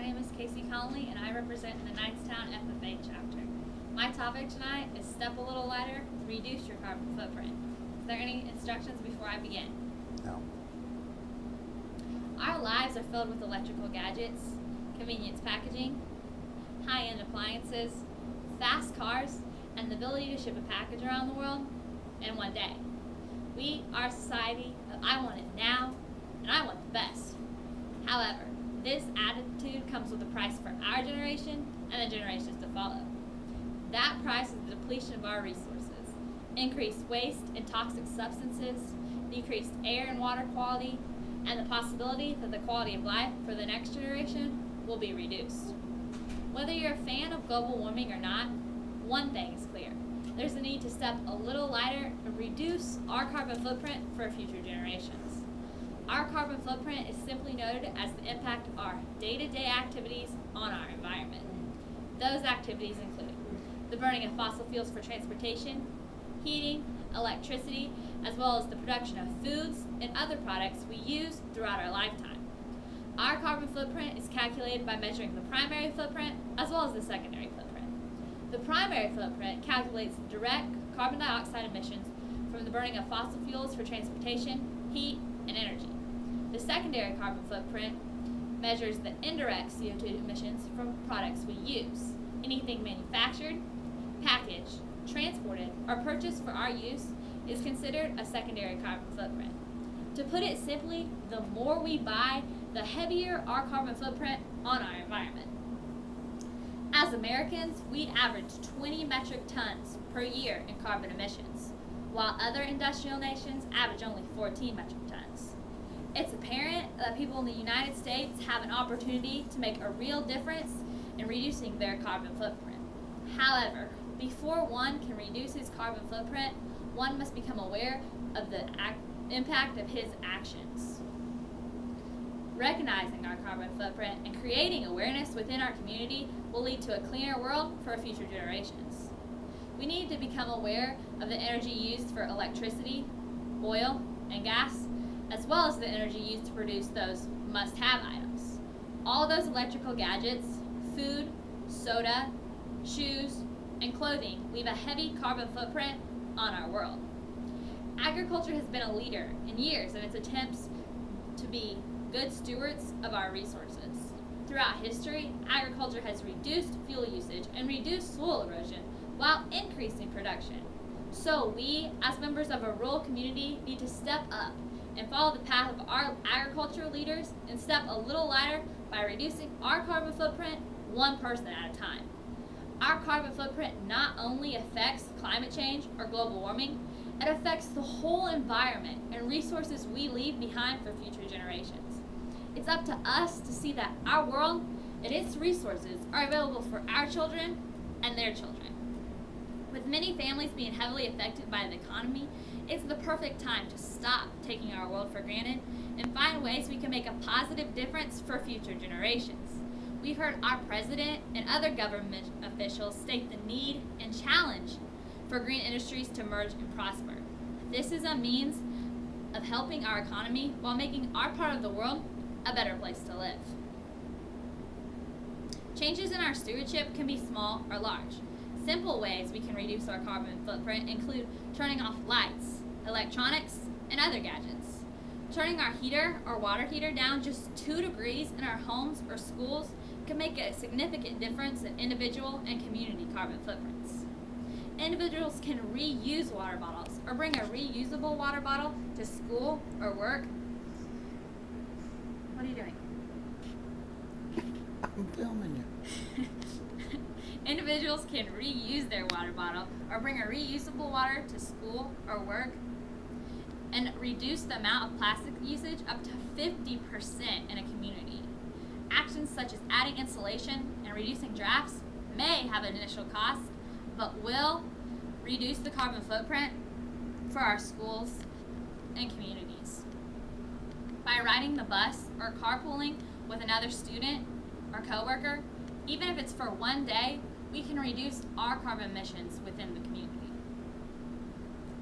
My name is Casey Conley, and I represent the Knightstown FFA chapter. My topic tonight is Step a Little Lighter, Reduce Your Carbon Footprint. Is there any instructions before I begin? No. Our lives are filled with electrical gadgets, convenience packaging, high-end appliances, fast cars, and the ability to ship a package around the world in one day. We are a society of I want it now, and I want the best. However, this attitude comes with a price for our generation and the generations to follow. That price is the depletion of our resources, increased waste and toxic substances, decreased air and water quality, and the possibility that the quality of life for the next generation will be reduced. Whether you're a fan of global warming or not, one thing is clear. There's a need to step a little lighter and reduce our carbon footprint for future generations. Our carbon footprint is simply noted as the impact of our day-to-day activities on our environment. Those activities include the burning of fossil fuels for transportation, heating, electricity, as well as the production of foods and other products we use throughout our lifetime. Our carbon footprint is calculated by measuring the primary footprint as well as the secondary footprint. The primary footprint calculates direct carbon dioxide emissions from the burning of fossil fuels for transportation, heat, and energy. The secondary carbon footprint measures the indirect CO2 emissions from products we use. Anything manufactured, packaged, transported, or purchased for our use is considered a secondary carbon footprint. To put it simply, the more we buy, the heavier our carbon footprint on our environment. As Americans, we average 20 metric tons per year in carbon emissions, while other industrial nations average only 14 metric tons. It's apparent that people in the United States have an opportunity to make a real difference in reducing their carbon footprint. However, before one can reduce his carbon footprint, one must become aware of the impact of his actions. Recognizing our carbon footprint and creating awareness within our community will lead to a cleaner world for future generations. We need to become aware of the energy used for electricity, oil, and gas, as well as the energy used to produce those must-have items. All those electrical gadgets, food, soda, shoes, and clothing leave a heavy carbon footprint on our world. Agriculture has been a leader in years in its attempts to be good stewards of our resources. Throughout history, agriculture has reduced fuel usage and reduced soil erosion while increasing production. So we, as members of a rural community, need to step up and follow the path of our agricultural leaders and step a little lighter by reducing our carbon footprint one person at a time. Our carbon footprint not only affects climate change or global warming, it affects the whole environment and resources we leave behind for future generations. It's up to us to see that our world and its resources are available for our children and their children. With many families being heavily affected by the economy, it's the perfect time to stop taking our world for granted and find ways we can make a positive difference for future generations. We've heard our president and other government officials state the need and challenge for green industries to emerge and prosper. This is a means of helping our economy while making our part of the world a better place to live. Changes in our stewardship can be small or large. Simple ways we can reduce our carbon footprint include turning off lights, electronics, and other gadgets. Turning our heater or water heater down just 2 degrees in our homes or schools can make a significant difference in individual and community carbon footprints. Individuals can reuse water bottles or bring a reusable water bottle to school or work. What are you doing? I'm filming you. Individuals can reuse their water bottle or bring a reusable water to school or work and reduce the amount of plastic usage up to 50% in a community. Actions such as adding insulation and reducing drafts may have an initial cost, but will reduce the carbon footprint for our schools and communities. By riding the bus or carpooling with another student or coworker, even if it's for one day, we can reduce our carbon emissions within the community.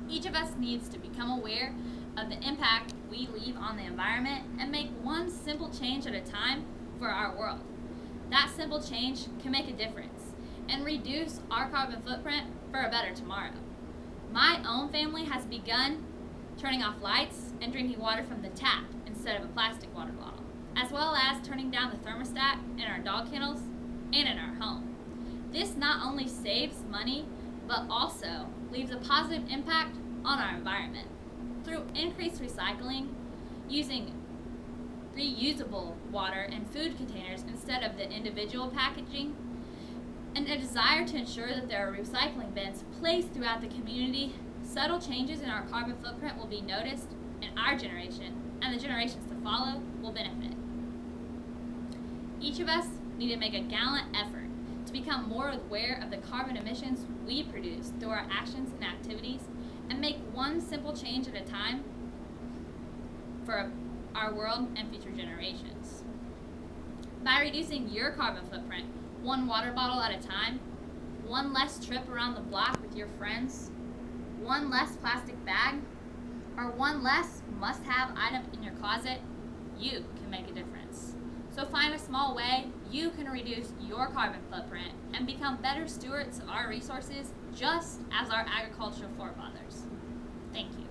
Each of us needs to become aware of the impact we leave on the environment and make one simple change at a time for our world. That simple change can make a difference and reduce our carbon footprint for a better tomorrow. My own family has begun turning off lights and drinking water from the tap instead of a plastic water bottle, as well as turning down the thermostat in our dog kennels and in our home. This not only saves money, but also leaves a positive impact on our environment. Through increased recycling, using reusable water and food containers instead of the individual packaging, and a desire to ensure that there are recycling bins placed throughout the community, subtle changes in our carbon footprint will be noticed, and our generation and the generations to follow will benefit. Each of us need to make a gallant effort to become more aware of the carbon emissions we produce through our actions and activities, and make one simple change at a time for our world and future generations. By reducing your carbon footprint one water bottle at a time, one less trip around the block with your friends, one less plastic bag, or one less must-have item in your closet, you can make a difference. So find a small way you can reduce your carbon footprint and become better stewards of our resources, just as our agricultural forefathers. Thank you.